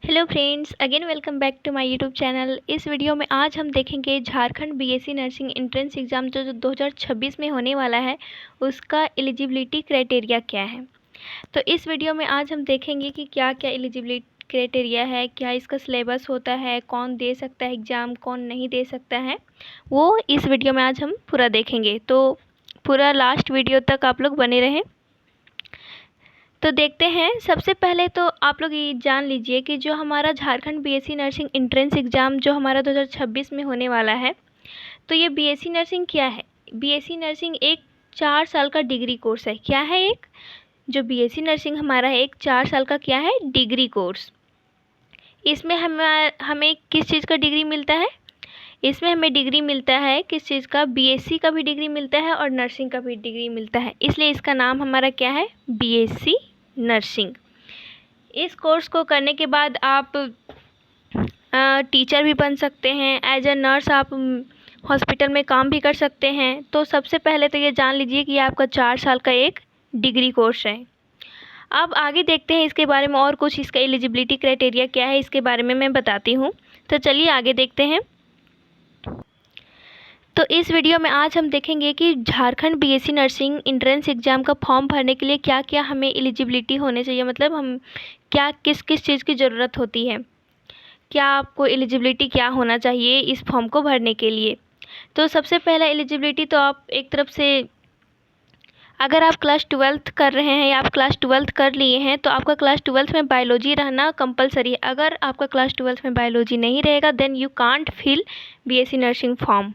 Hello friends, again welcome back to my YouTube channel. इस video में आज हम देखेंगे Jharkhand BSc nursing entrance exam जो 2026 में होने वाला है, उसका एलिजिबिलिटी क्राइटेरिया क्या है। तो इस वीडियो में आज हम देखेंगे कि क्या क्या एलिजिबिलिटी क्राइटेरिया है, क्या इसका सिलेबस होता है, कौन दे सकता है एग्ज़ाम, कौन नहीं दे सकता है, वो इस वीडियो में आज हम पूरा देखेंगे। तो पूरा लास्ट वीडियो तक आप लोग बने रहें। तो देखते हैं। सबसे पहले तो आप लोग ये जान लीजिए कि जो हमारा Jharkhand BSc nursing entrance exam जो हमारा 2026 में होने वाला है, तो ये बीएससी नर्सिंग क्या है। बीएससी नर्सिंग एक 4 साल का डिग्री कोर्स है। क्या है एक जो बीएससी नर्सिंग हमारा है, एक 4 साल का क्या है, डिग्री कोर्स। इसमें हमें किस चीज़ का डिग्री मिलता है, इसमें हमें डिग्री मिलता है किस चीज़ का, बीएससी का भी डिग्री मिलता है और नर्सिंग का भी डिग्री मिलता है। इसलिए इसका नाम हमारा क्या है, बीएससी नर्सिंग। इस कोर्स को करने के बाद आप टीचर भी बन सकते हैं, एज अ नर्स आप हॉस्पिटल में काम भी कर सकते हैं। तो सबसे पहले तो ये जान लीजिए कि आपका 4 साल का एक डिग्री कोर्स है। अब आगे देखते हैं इसके बारे में और कुछ, इसका एलिजिबिलिटी क्राइटेरिया क्या है इसके बारे में मैं बताती हूँ। तो चलिए आगे देखते हैं। तो इस वीडियो में आज हम देखेंगे कि Jharkhand BSc nursing entrance exam का फॉर्म भरने के लिए क्या क्या हमें एलिजिबिलिटी होने चाहिए, मतलब हम क्या किस किस चीज़ की ज़रूरत होती है, क्या आपको एलिजिबिलिटी क्या होना चाहिए इस फॉर्म को भरने के लिए। तो सबसे पहला एलिजिबिलिटी तो आप एक तरफ से, अगर आप क्लास 12th कर रहे हैं या आप क्लास 12th कर लिए हैं तो आपका क्लास 12th में बायोलॉजी रहना कंपलसरी है। अगर आपका क्लास 12th में बायोलॉजी नहीं रहेगा then you can't fill BSc nursing form.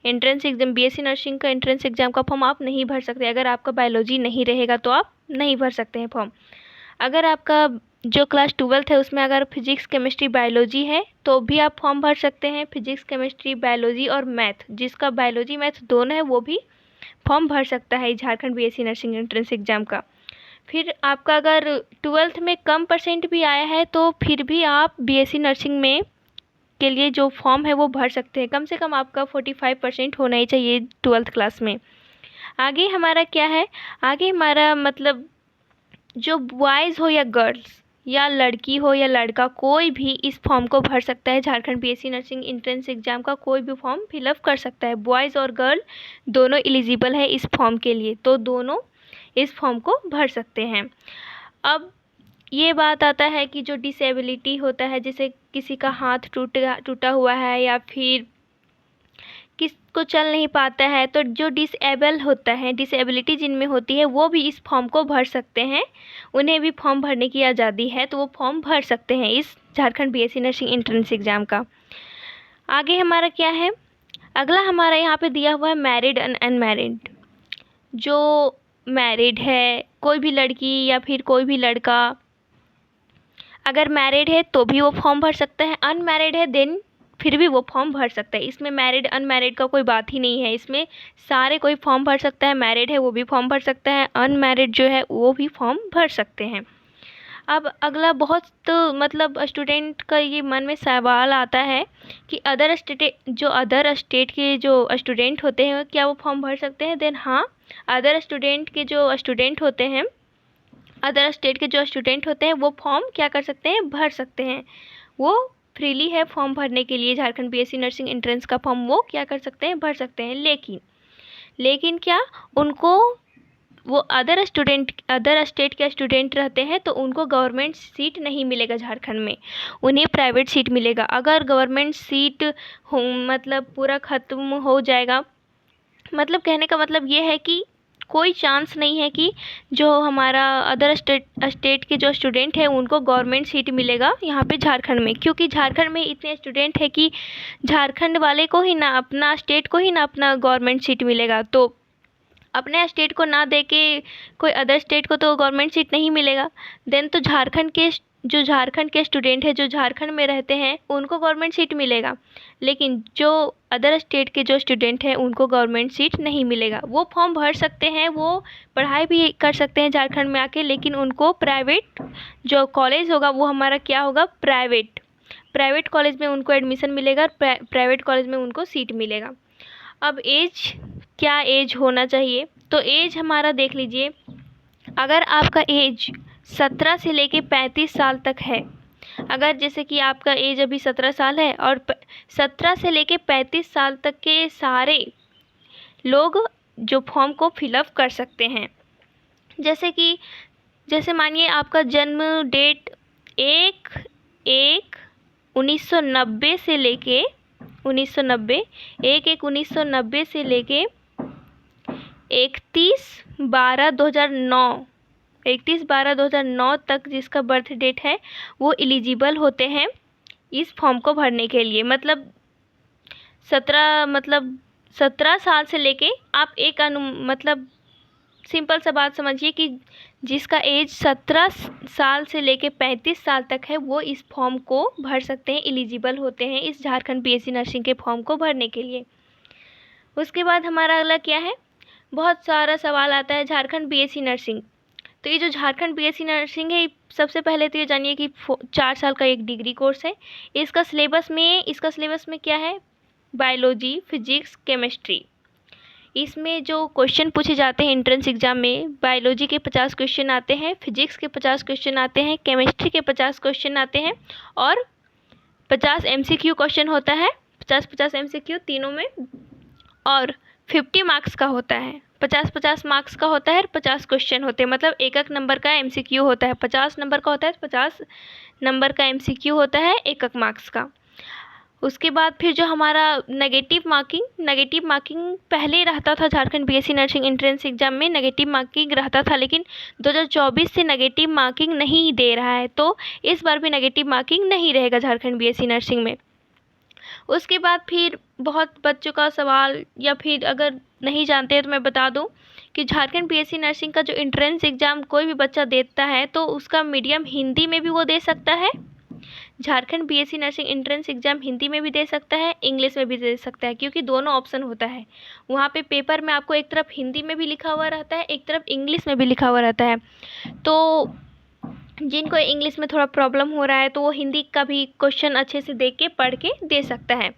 Entrance exam, BSc nursing का एंट्रेंस एग्ज़ाम का फॉर्म आप नहीं भर सकते। अगर आपका बायोलॉजी नहीं रहेगा तो आप नहीं भर सकते हैं फॉर्म। अगर आपका जो क्लास 12th है उसमें अगर फिजिक्स केमिस्ट्री बायोलॉजी है तो भी आप फॉर्म भर सकते हैं। फिजिक्स केमिस्ट्री बायोलॉजी और मैथ, जिसका बायोलॉजी मैथ दोनों है वो भी फॉर्म भर सकता है Jharkhand BSc nursing entrance exam का। फिर आपका अगर 12th में कम परसेंट भी आया है तो फिर भी आप बीएससी नर्सिंग में के लिए जो फॉर्म है वो भर सकते हैं। कम से कम आपका 45% होना ही चाहिए 12th क्लास में। आगे हमारा क्या है, आगे हमारा मतलब जो बॉयज़ हो या गर्ल्स या लड़की हो या लड़का, कोई भी इस फॉर्म को भर सकता है। Jharkhand BSc nursing entrance exam का कोई भी फॉर्म फिलअप कर सकता है। बॉयज़ और गर्ल दोनों एलिजिबल है इस फॉर्म के लिए, तो दोनों इस फॉर्म को भर सकते हैं। अब ये बात आता है कि जो डिसेबिलिटी होता है, जैसे किसी का हाथ टूटा हुआ है या फिर किसको चल नहीं पाता है, तो जो डिसेबल होता है, डिसेबिलिटी जिनमें होती है वो भी इस फॉर्म को भर सकते हैं। उन्हें भी फॉर्म भरने की आज़ादी है, तो वो फॉर्म भर सकते हैं इस Jharkhand BSc nursing entrance exam का। आगे हमारा क्या है, अगला हमारा यहाँ पे दिया हुआ है मैरिड एंड अनमैरिड। जो मैरिड है, कोई भी लड़की या फिर कोई भी लड़का अगर मैरिड है तो भी वो फॉर्म भर सकता है, अनमैरिड है देन फिर भी वो फॉर्म भर सकता है। इसमें मैरिड अनमैरिड का कोई बात ही नहीं है, इसमें सारे कोई फॉर्म भर सकता है। मैरिड है वो भी फॉर्म भर सकता है, अनमैरिड जो है वो भी फॉर्म भर सकते हैं। अब अगला बहुत तो मतलब स्टूडेंट का ये मन में सवाल आता है कि अदर स्टेट के जो स्टूडेंट होते हैं क्या वो फॉर्म भर सकते हैं। देन हाँ, अदर स्टेट के जो स्टूडेंट होते हैं वो फॉर्म क्या कर सकते हैं, भर सकते हैं। वो फ्रीली है फॉर्म भरने के लिए। झारखंड बीएससी नर्सिंग एंट्रेंस का फॉर्म वो क्या कर सकते हैं, भर सकते हैं। लेकिन क्या उनको, वो अदर स्टेट के स्टूडेंट रहते हैं तो उनको गवर्नमेंट सीट नहीं मिलेगा झारखंड में, उन्हें प्राइवेट सीट मिलेगा। अगर गवर्नमेंट सीट मतलब पूरा ख़त्म हो जाएगा, मतलब कहने का मतलब ये है कि कोई चांस नहीं है कि जो हमारा अदर स्टेट के जो स्टूडेंट हैं उनको गवर्नमेंट सीट मिलेगा यहाँ पे झारखंड में, क्योंकि झारखंड में इतने स्टूडेंट है कि झारखंड वाले को ही ना, अपना स्टेट को ही ना अपना गवर्नमेंट सीट मिलेगा। तो अपने स्टेट को ना दे के कोई अदर स्टेट को तो गवर्नमेंट सीट नहीं मिलेगा। देन तो झारखंड के स्टूडेंट है जो झारखंड में रहते हैं उनको गवर्नमेंट सीट मिलेगा, लेकिन जो अदर स्टेट के जो स्टूडेंट हैं उनको गवर्नमेंट सीट नहीं मिलेगा। वो फॉर्म भर सकते हैं, वो पढ़ाई भी कर सकते हैं झारखंड में आके, लेकिन उनको प्राइवेट जो कॉलेज होगा वो हमारा क्या होगा, प्राइवेट कॉलेज में उनको एडमिशन मिलेगा, प्राइवेट कॉलेज में उनको सीट मिलेगा। अब क्या एज होना चाहिए, तो एज हमारा देख लीजिए। अगर आपका एज 17 से लेके 35 साल तक है अगर जैसे कि आपका एज अभी 17 साल है और 17 से लेके 35 साल तक के सारे लोग जो फॉर्म को फिलअप कर सकते हैं। जैसे मानिए आपका जन्म डेट 1/1/1990 से लेके 1990 1/1/1990 से लेके 31/12/2009 31/12/2009 तक जिसका बर्थ डेट है वो एलिजिबल होते हैं इस फॉर्म को भरने के लिए। मतलब 17 साल से लेके आप मतलब सिंपल सा बात समझिए कि जिसका एज 17 साल से लेके 35 साल तक है वो इस फॉर्म को भर सकते हैं, एलिजिबल होते हैं इस झारखंड बीएससी नर्सिंग के फॉर्म को भरने के लिए। उसके बाद हमारा अगला क्या है, बहुत सारा सवाल आता है झारखंड बीएससी नर्सिंग। तो ये जो झारखंड बीएससी नर्सिंग है, सबसे पहले तो ये जानिए कि 4 साल का एक डिग्री कोर्स है। इसका सिलेबस में क्या है, बायोलॉजी, फिजिक्स, केमिस्ट्री। इसमें जो क्वेश्चन पूछे जाते हैं एंट्रेंस एग्जाम में, बायोलॉजी के 50 क्वेश्चन आते हैं, फिजिक्स के 50 क्वेश्चन आते हैं, केमिस्ट्री के 50 क्वेश्चन आते हैं और 50 एमसीक्यू क्वेश्चन होता है, 50-50 एमसीक्यू तीनों में, और 50 मार्क्स का होता है। 50-50 मार्क्स का होता है, 50 क्वेश्चन होते हैं, मतलब एक नंबर का एमसीक्यू होता है। 50 नंबर का होता है, 50 नंबर का एमसीक्यू होता है एक मार्क्स का। उसके बाद फिर जो हमारा नेगेटिव मार्किंग पहले रहता था Jharkhand BSc nursing entrance exam में नेगेटिव मार्किंग रहता था, लेकिन 2024 से नेगेटिव मार्किंग नहीं दे रहा है, तो इस बार भी नेगेटिव मार्किंग नहीं रहेगा झारखंड बीएससी नर्सिंग में। उसके बाद फिर बहुत बच्चों का सवाल, या फिर अगर नहीं जानते हैं तो मैं बता दूं कि झारखंड बीएससी नर्सिंग का जो एंट्रेंस एग्ज़ाम कोई भी बच्चा देता है तो उसका मीडियम हिंदी में भी वो दे सकता है। Jharkhand BSc nursing entrance exam Hindi में भी दे सकता है, इंग्लिश में भी दे सकता है, क्योंकि दोनों ऑप्शन होता है। वहाँ पे पेपर में आपको एक तरफ हिंदी में भी लिखा हुआ रहता है, एक तरफ इंग्लिश में भी लिखा हुआ रहता है। तो जिनको इंग्लिश में थोड़ा प्रॉब्लम हो रहा है तो वो हिंदी का भी क्वेश्चन अच्छे से देख के पढ़ के दे सकता है।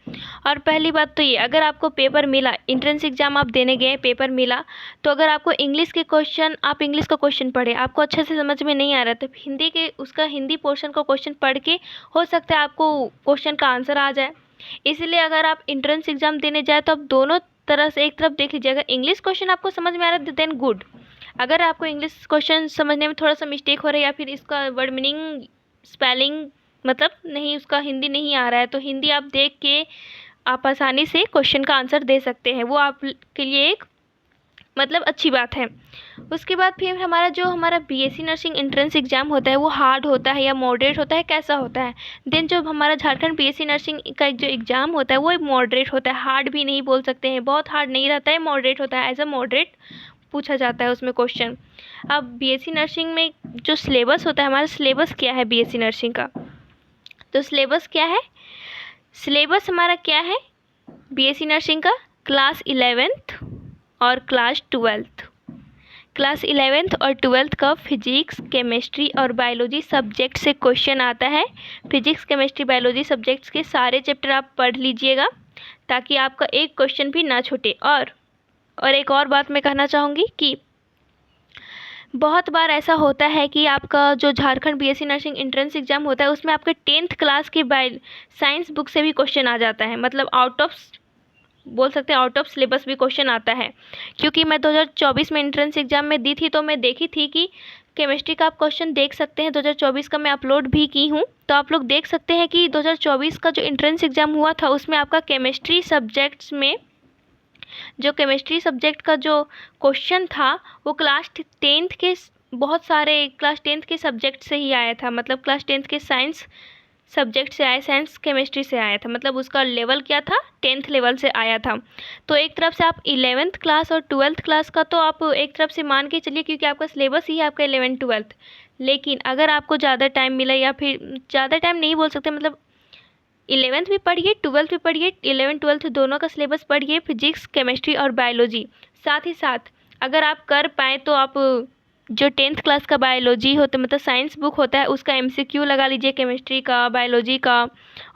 और पहली बात तो ये, अगर आपको पेपर मिला, एंट्रेंस एग्ज़ाम आप देने गए, पेपर मिला, तो अगर आपको इंग्लिश का क्वेश्चन पढ़े, आपको अच्छे से समझ में नहीं आ रहा, तो हिंदी पोर्शन का क्वेश्चन पढ़ के हो सकता है आपको क्वेश्चन का आंसर आ जाए। इसलिए अगर आप एंट्रेंस एग्ज़ाम देने जाए तो आप दोनों तरह से एक तरफ देख लीजिए। अगर इंग्लिश क्वेश्चन आपको समझ में आ रहा है देन गुड। अगर आपको इंग्लिश क्वेश्चन समझने में थोड़ा सा मिस्टेक हो रहा है, या फिर इसका वर्ड मीनिंग, स्पेलिंग मतलब नहीं, उसका हिंदी नहीं आ रहा है, तो हिंदी आप देख के आप आसानी से क्वेश्चन का आंसर दे सकते हैं। वो आपके लिए एक मतलब अच्छी बात है। उसके बाद फिर हमारा बीएससी नर्सिंग एंट्रेंस एग्ज़ाम होता है वो हार्ड होता है या मॉडरेट होता है, कैसा होता है? देन जो हमारा झारखंड बीएससी नर्सिंग का जो एग्ज़ाम होता है वो मॉडरेट होता है, हार्ड भी नहीं बोल सकते हैं, बहुत हार्ड नहीं रहता है, मॉडरेट होता है। एज अ मॉडरेट पूछा जाता है उसमें क्वेश्चन। अब बीएससी नर्सिंग में जो सिलेबस होता है, हमारा सिलेबस क्या है बीएससी नर्सिंग का, तो सिलेबस क्या है, सिलेबस हमारा क्या है बीएससी नर्सिंग का, क्लास 11th और क्लास 12th। क्लास 11th और 12th का फिजिक्स, केमिस्ट्री और बायोलॉजी सब्जेक्ट से क्वेश्चन आता है। फिजिक्स, केमिस्ट्री, बायोलॉजी सब्जेक्ट्स के सारे चैप्टर आप पढ़ लीजिएगा ताकि आपका एक क्वेश्चन भी ना छूटे। और एक और बात मैं कहना चाहूँगी कि बहुत बार ऐसा होता है कि आपका जो Jharkhand BSc nursing entrance exam होता है उसमें आपके 10th क्लास के साइंस बुक से भी क्वेश्चन आ जाता है, मतलब आउट ऑफ सिलेबस भी क्वेश्चन आता है। क्योंकि मैं 2024 में एंट्रेंस एग्ज़ाम में दी थी, तो मैं देखी थी कि केमिस्ट्री का आप क्वेश्चन देख सकते हैं, 2024 का मैं अपलोड भी की हूँ, तो आप लोग देख सकते हैं कि 2024 का जो एंट्रेंस एग्ज़ाम हुआ था उसमें आपका केमिस्ट्री सब्जेक्ट्स में जो केमिस्ट्री सब्जेक्ट का जो क्वेश्चन था वो क्लास 10th के बहुत सारे क्लास 10th के सब्जेक्ट से ही आया था, मतलब क्लास 10th के साइंस सब्जेक्ट से आया, साइंस केमिस्ट्री से आया था, मतलब उसका लेवल क्या था, 10th लेवल से आया था। तो एक तरफ से आप 11th क्लास और 12th क्लास का तो आप एक तरफ से मान के चलिए, क्योंकि आपका सिलेबस ही है आपका 11th 12th। लेकिन अगर आपको ज़्यादा टाइम मिला, या फिर ज़्यादा टाइम नहीं बोल सकते, मतलब 11th भी पढ़िए, 12th भी पढ़िए, 11th 12th दोनों का सिलेबस पढ़िए, फिजिक्स, केमिस्ट्री और बायोलॉजी। साथ ही साथ अगर आप कर पाएँ तो आप जो 10th क्लास का बायोलॉजी होता है, मतलब साइंस बुक होता है, उसका एमसीक्यू लगा लीजिए, केमिस्ट्री का, बायोलॉजी का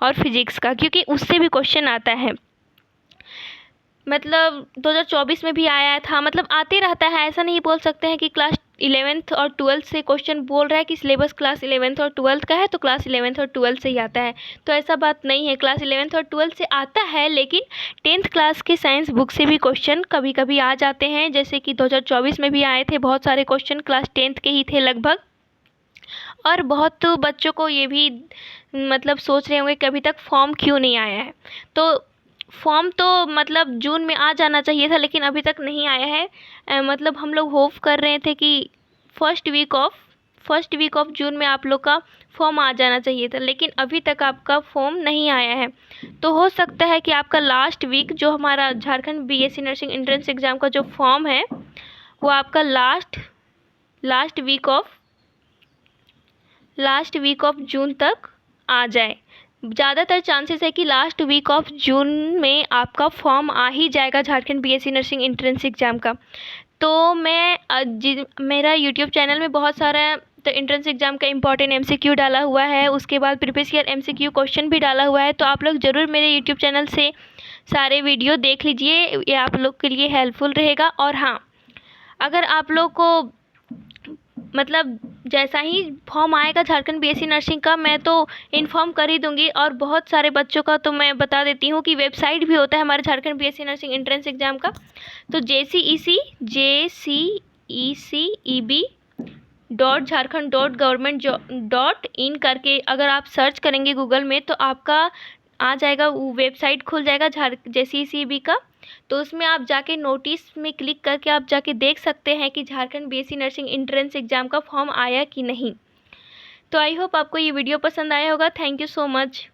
और फिजिक्स का, क्योंकि उससे भी क्वेश्चन आता है। मतलब 2024 में भी आया था, मतलब आते रहता है। ऐसा नहीं बोल सकते हैं कि क्लास 11th और 12th से क्वेश्चन बोल रहा है कि सिलेबस क्लास 11th और 12th का है तो क्लास 11th और 12th से ही आता है, तो ऐसा बात नहीं है। क्लास 11th और 12th से आता है, लेकिन 10th क्लास के साइंस बुक से भी क्वेश्चन कभी कभी आ जाते हैं, जैसे कि 2024 में भी आए थे बहुत सारे क्वेश्चन, क्लास 10th के ही थे लगभग। और बहुत बच्चों को ये भी मतलब सोच रहे होंगे कि अभी तक फॉर्म क्यों नहीं आया है। तो फॉर्म तो मतलब जून में आ जाना चाहिए था, लेकिन अभी तक नहीं आया है। मतलब हम लोग होप कर रहे थे कि फर्स्ट वीक ऑफ जून में आप लोग का फॉर्म आ जाना चाहिए था, लेकिन अभी तक आपका फॉर्म नहीं आया है। तो हो सकता है कि आपका लास्ट वीक जो हमारा Jharkhand BSc nursing entrance exam का जो फॉर्म है वो आपका लास्ट वीक ऑफ जून तक आ जाए। ज़्यादातर चांसेस है कि लास्ट वीक ऑफ जून में आपका फॉर्म आ ही जाएगा Jharkhand BSc nursing entrance exam का। तो मेरा यूट्यूब चैनल में बहुत सारा तो एंट्रेंस एग्ज़ाम का इंपॉर्टेंट एमसीक्यू डाला हुआ है, उसके बाद प्रीवियस ईयर एमसीक्यू क्वेश्चन भी डाला हुआ है। तो आप लोग ज़रूर मेरे यूट्यूब चैनल से सारे वीडियो देख लीजिए, ये आप लोग के लिए हेल्पफुल रहेगा। और हाँ, अगर आप लोग को मतलब जैसा ही फॉर्म आएगा झारखंड बीएससी नर्सिंग का, मैं तो इन्फॉर्म कर ही दूंगी। और बहुत सारे बच्चों का तो मैं बता देती हूँ कि वेबसाइट भी होता है हमारे Jharkhand BSc nursing entrance exam का, तो jcec.झारखंड.gov.in करके अगर आप सर्च करेंगे गूगल में तो आपका आ जाएगा, वो वेबसाइट खुल जाएगा JCECB का। तो उसमें आप जाके नोटिस में क्लिक करके आप जाके देख सकते हैं कि Jharkhand BSc nursing entrance exam का फॉर्म आया कि नहीं। तो आई होप आपको ये वीडियो पसंद आया होगा। Thank you so much.